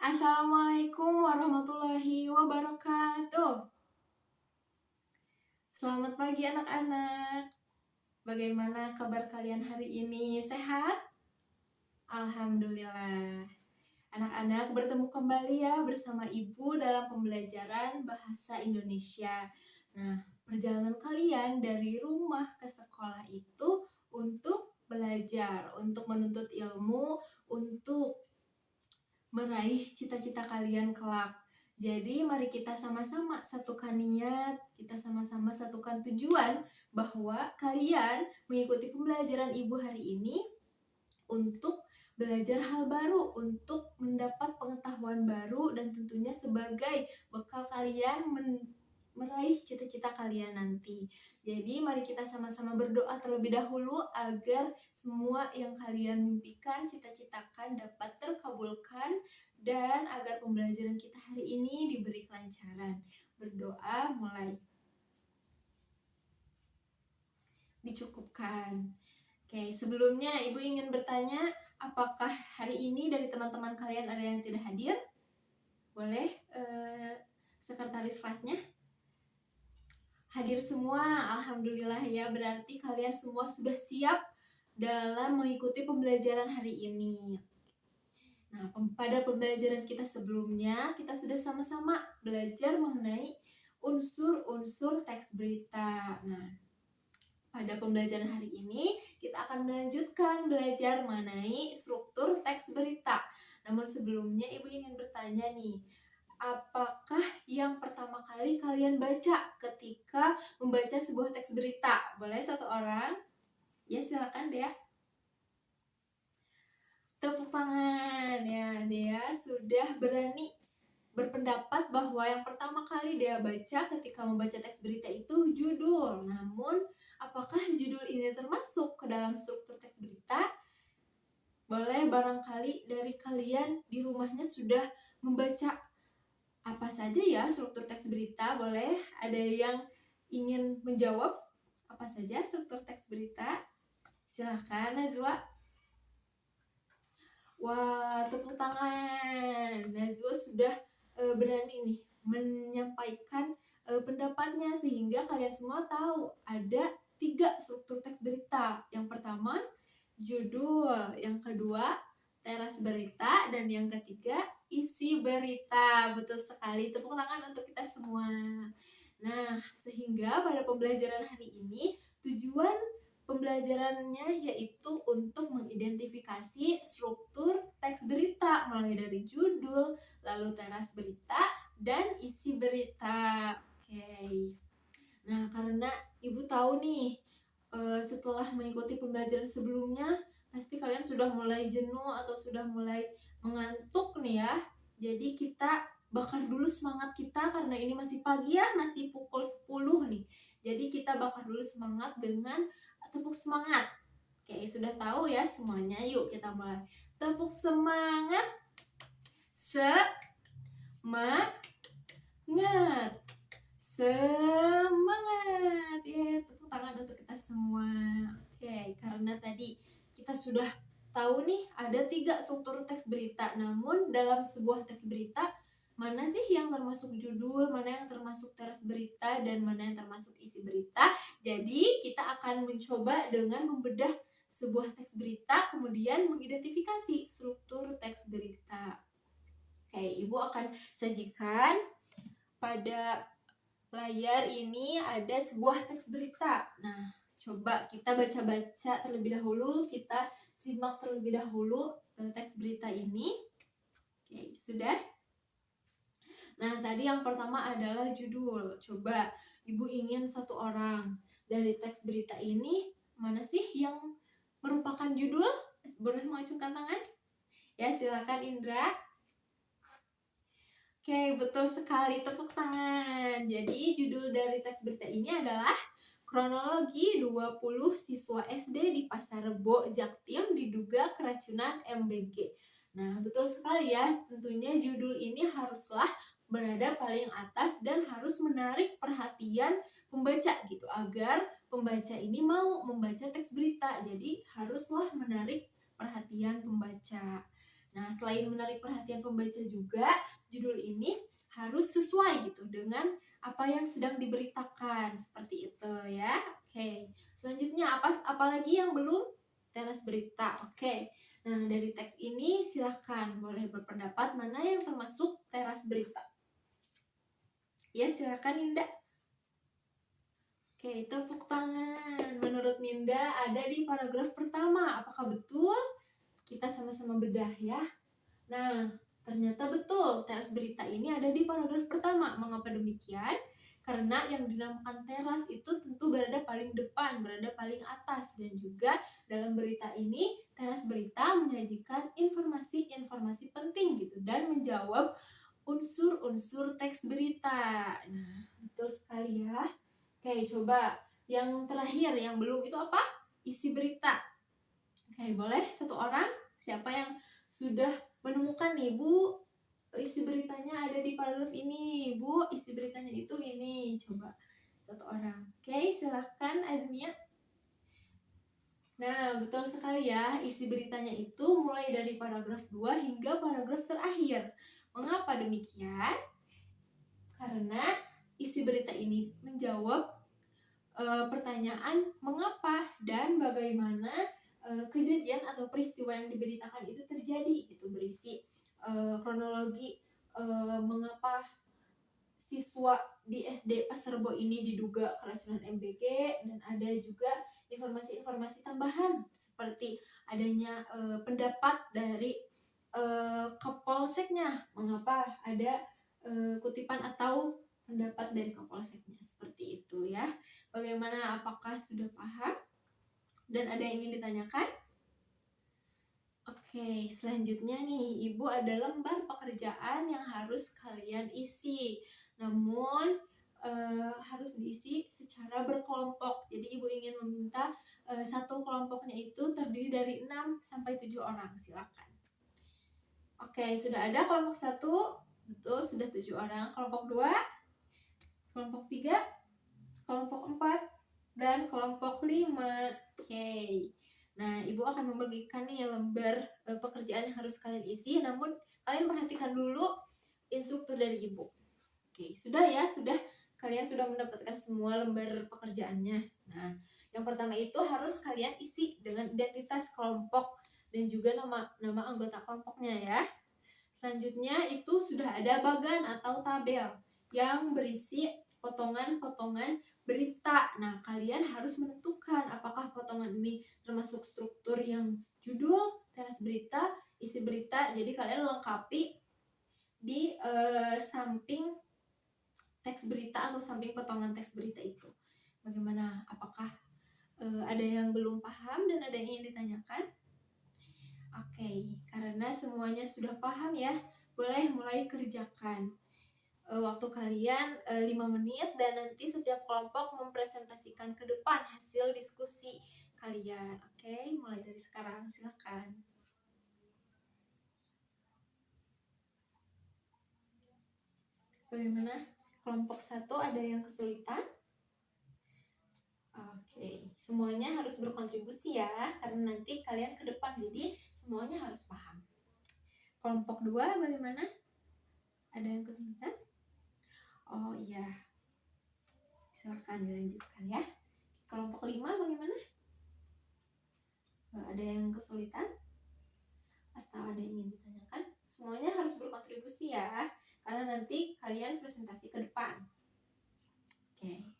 Assalamualaikum warahmatullahi wabarakatuh. Selamat pagi anak-anak. Bagaimana kabar kalian hari ini? Sehat? Alhamdulillah. Anak-anak bertemu kembali ya bersama Ibu dalam pembelajaran bahasa Indonesia. Nah, perjalanan kalian dari rumah ke sekolah itu untuk belajar, untuk menuntut ilmu, untuk meraih cita-cita kalian kelak. Jadi mari kita sama-sama satukan niat, kita sama-sama satukan tujuan bahwa kalian mengikuti pembelajaran Ibu hari ini untuk belajar hal baru, untuk mendapat pengetahuan baru dan tentunya sebagai bekal kalian meraih cita-cita kalian nanti. Jadi mari kita sama-sama berdoa terlebih dahulu agar semua yang kalian mimpikan, cita-citakan dapat terkabulkan dan agar pembelajaran kita hari ini diberi kelancaran. Berdoa mulai. Dicukupkan. Oke, sebelumnya Ibu ingin bertanya, apakah hari ini dari teman-teman kalian ada yang tidak hadir? Boleh sekretaris kelasnya? Hadir semua, alhamdulillah ya, berarti kalian semua sudah siap dalam mengikuti pembelajaran hari ini. Nah, pada pembelajaran kita sebelumnya, kita sudah sama-sama belajar mengenai unsur-unsur teks berita. Nah, pada pembelajaran hari ini, kita akan melanjutkan belajar mengenai struktur teks berita. Namun sebelumnya, Ibu ingin bertanya nih, apakah yang pertama kali kalian baca ketika membaca sebuah teks berita? Boleh satu orang? Ya, silakan Dea. Tepuk tangan ya, Dea sudah berani berpendapat bahwa yang pertama kali Dea baca ketika membaca teks berita itu judul. Namun, apakah judul ini termasuk ke dalam struktur teks berita? Boleh barangkali dari kalian di rumahnya sudah membaca apa saja ya struktur teks berita? Boleh ada yang ingin menjawab apa saja struktur teks berita? Silahkan Najwa. Wah, tepuk tangan. Najwa sudah berani nih menyampaikan pendapatnya sehingga kalian semua tahu ada 3 struktur teks berita. Yang pertama judul, yang kedua teras berita, dan yang ketiga isi berita. Betul sekali, tepuk tangan untuk kita semua. Nah, sehingga pada pembelajaran hari ini tujuan pembelajarannya yaitu untuk mengidentifikasi struktur teks berita mulai dari judul, lalu teras berita, dan isi berita. Oke. Nah, karena Ibu tahu nih, setelah mengikuti pembelajaran sebelumnya, pasti kalian sudah mulai jenuh atau sudah mulai mengantuk nih ya. Jadi kita bakar dulu semangat kita karena ini masih pagi ya, masih pukul 10 nih. Jadi kita bakar dulu semangat dengan tepuk semangat. Oke, sudah tahu ya semuanya. Yuk kita mulai. Tepuk semangat. Semangat. Semangat. Ya, tepuk tangan untuk kita semua. Oke, karena tadi kita sudah tahu nih ada 3 struktur teks berita. Namun dalam sebuah teks berita, mana sih yang termasuk judul, mana yang termasuk teras berita, dan mana yang termasuk isi berita. Jadi kita akan mencoba dengan membedah sebuah teks berita, kemudian mengidentifikasi struktur teks berita. Oke, Ibu akan sajikan pada layar ini ada sebuah teks berita. Nah, coba kita baca-baca terlebih dahulu, kita simak terlebih dahulu teks berita ini. Oke, sudah? Nah, tadi yang pertama adalah judul. Coba Ibu ingin satu orang dari teks berita ini, mana sih yang merupakan judul? Boleh mengacungkan tangan? Ya, silakan Indra. Oke, betul sekali, tepuk tangan. Jadi judul dari teks berita ini adalah kronologi 20 siswa SD di Pasar Rebo, Jaktim diduga keracunan MBG. Nah, betul sekali ya, tentunya judul ini haruslah berada paling atas dan harus menarik perhatian pembaca gitu, agar pembaca ini mau membaca teks berita. Jadi haruslah menarik perhatian pembaca. Nah, selain menarik perhatian pembaca juga, judul ini harus sesuai gitu dengan apa yang sedang diberitakan, seperti itu ya. Oke, selanjutnya apalagi yang belum? Teras berita. Oke. Nah, dari teks ini silahkan boleh berpendapat mana yang termasuk teras berita. Ya, silahkan Ninda. Oke, tepuk tangan. Menurut Ninda ada di paragraf pertama. Apakah betul? Kita sama-sama bedah ya. Nah, ternyata betul. Teras berita ini ada di paragraf pertama. Mengapa demikian? Karena yang dinamakan teras itu tentu berada paling depan, berada paling atas. Dan juga dalam berita ini, teras berita menyajikan informasi-informasi penting gitu. Dan menjawab unsur-unsur teks berita. Nah, betul sekali ya. Oke, coba yang terakhir, yang belum itu apa? Isi berita. Oke, boleh satu orang? Siapa yang sudah menemukan nih, Bu? Isi beritanya ada di paragraf ini, Bu. Isi beritanya itu ini. Coba satu orang. Oke, silahkan Azmia. Nah, betul sekali ya. Isi beritanya itu mulai dari paragraf 2 hingga paragraf terakhir. Mengapa demikian? Karena isi berita ini menjawab pertanyaan mengapa dan bagaimana kejadian atau peristiwa yang diberitakan itu terjadi, itu berisi kronologi mengapa siswa di SD Pasar Rebo ini diduga keracunan MBG, dan ada juga informasi-informasi tambahan seperti adanya pendapat dari Kapolseknya, mengapa ada kutipan atau pendapat dari Kapolseknya, seperti itu ya. Bagaimana, apakah sudah paham? Dan ada yang ingin ditanyakan? Oke, selanjutnya nih, Ibu ada lembar pekerjaan yang harus kalian isi. Namun harus diisi secara berkelompok. Jadi Ibu ingin meminta satu kelompoknya itu terdiri dari 6 sampai 7 orang. Silakan. Oke, sudah ada kelompok 1. Betul, sudah 7 orang. Kelompok 2, kelompok 3, kelompok 4, dan kelompok 5. Oke. Nah, Ibu akan membagikan nih lembar pekerjaan yang harus kalian isi, namun kalian perhatikan dulu instruktur dari Ibu. Oke, sudah ya, kalian sudah mendapatkan semua lembar pekerjaannya. Nah, yang pertama itu harus kalian isi dengan identitas kelompok dan juga nama anggota kelompoknya ya. Selanjutnya itu sudah ada bagan atau tabel yang berisi potongan-potongan berita. Nah, kalian harus menentukan apakah potongan ini termasuk struktur yang judul, teras berita, isi berita. Jadi kalian lengkapi di samping teks berita atau samping potongan teks berita itu. Bagaimana? Apakah ada yang belum paham dan ada yang ingin ditanyakan? Oke, karena semuanya sudah paham ya, boleh mulai kerjakan. Waktu kalian 5 menit, dan nanti setiap kelompok mempresentasikan ke depan hasil diskusi kalian. Oke, mulai dari sekarang, silakan. Bagaimana? Kelompok 1 ada yang kesulitan? Oke, semuanya harus berkontribusi ya, karena nanti kalian ke depan, jadi semuanya harus paham. Kelompok 2 bagaimana? Ada yang kesulitan? Oh iya, silakan dilanjutkan ya. Kelompok 5 bagaimana? Ada yang kesulitan? Atau ada yang ingin ditanyakan? Semuanya harus berkontribusi ya, karena nanti kalian presentasi ke depan. Oke.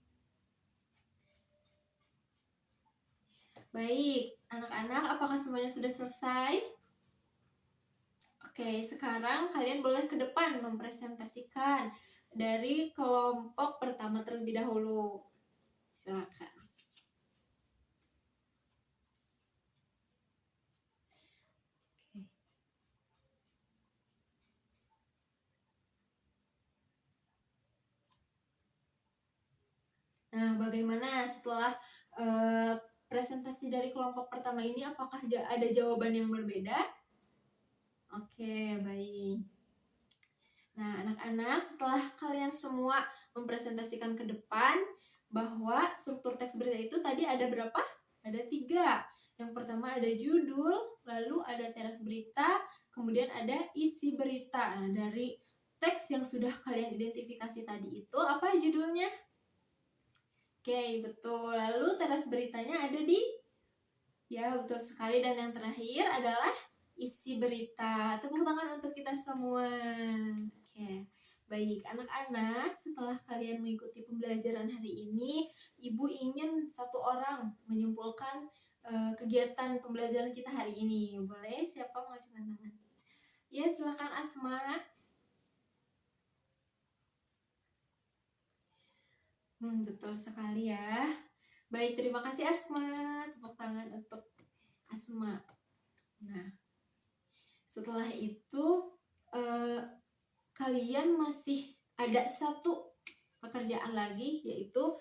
Baik, anak-anak, apakah semuanya sudah selesai? Oke, sekarang kalian boleh ke depan mempresentasikan dari kelompok pertama terlebih dahulu. Silakan. Nah, bagaimana setelah presentasi dari kelompok pertama ini, apakah ada jawaban yang berbeda? Oke, baik. Nah, anak-anak, setelah kalian semua mempresentasikan ke depan bahwa struktur teks berita itu tadi ada berapa? Ada 3. Yang pertama ada judul, lalu ada teras berita, kemudian ada isi berita. Nah, dari teks yang sudah kalian identifikasi tadi itu apa judulnya? Oke, betul. Lalu teras beritanya ada di, ya betul sekali, dan yang terakhir adalah isi berita. Tepuk tangan untuk kita semua. Oke, baik anak-anak, setelah kalian mengikuti pembelajaran hari ini, Ibu ingin satu orang menyimpulkan kegiatan pembelajaran kita hari ini. Boleh? Siapa mengajukan tangan? Ya, silakan Asma. Betul sekali ya. Baik, terima kasih Asma. Tepuk tangan untuk Asma. Nah, setelah itu kalian masih ada satu pekerjaan lagi, yaitu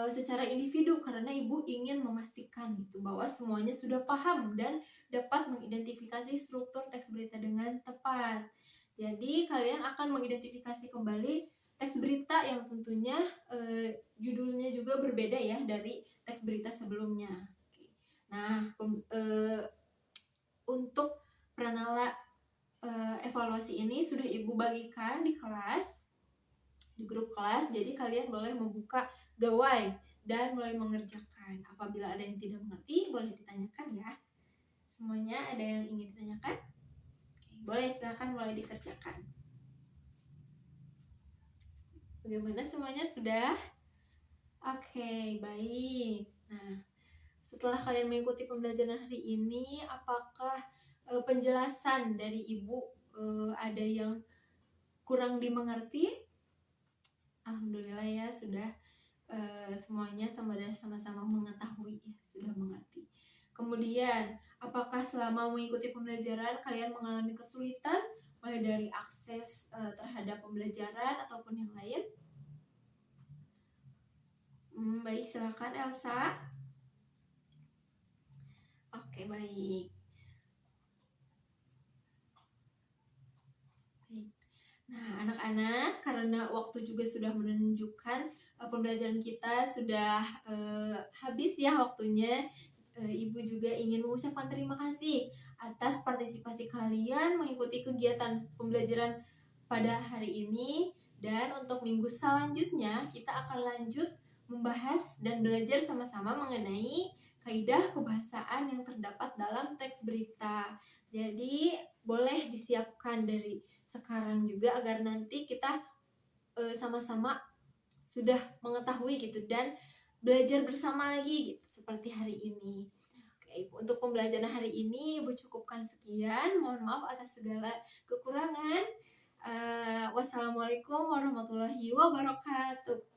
secara individu, karena Ibu ingin memastikan gitu bahwa semuanya sudah paham dan dapat mengidentifikasi struktur teks berita dengan tepat. Jadi kalian akan mengidentifikasi kembali teks berita yang tentunya judulnya juga berbeda ya dari teks berita sebelumnya. Nah, untuk pranala evaluasi ini sudah Ibu bagikan di kelas, di grup kelas. Jadi kalian boleh membuka gawai dan mulai mengerjakan. Apabila ada yang tidak mengerti, boleh ditanyakan ya. Semuanya ada yang ingin ditanyakan? Boleh, silakan mulai dikerjakan. Bagaimana, semuanya sudah? Oke, baik. Nah, setelah kalian mengikuti pembelajaran hari ini, apakah penjelasan dari Ibu ada yang kurang dimengerti? Alhamdulillah ya, sudah semuanya sama-sama mengetahui ya, sudah mengerti. Kemudian, apakah selama mengikuti pembelajaran kalian mengalami kesulitan mulai dari akses terhadap pembelajaran ataupun yang lain? Baik, silakan Elsa. Oke, baik. Nah, anak-anak, karena waktu juga sudah menunjukkan pembelajaran kita sudah habis ya waktunya, Ibu juga ingin mengucapkan terima kasih atas partisipasi kalian mengikuti kegiatan pembelajaran pada hari ini. Dan untuk minggu selanjutnya kita akan lanjut membahas dan belajar sama-sama mengenai kaidah kebahasaan yang terdapat dalam teks berita. Jadi boleh disiapkan dari sekarang juga agar nanti kita sama-sama sudah mengetahui gitu dan belajar bersama lagi gitu, seperti hari ini. Oke, untuk pembelajaran hari ini Ibu cukupkan sekian. Mohon maaf atas segala kekurangan. Wassalamualaikum warahmatullahi wabarakatuh.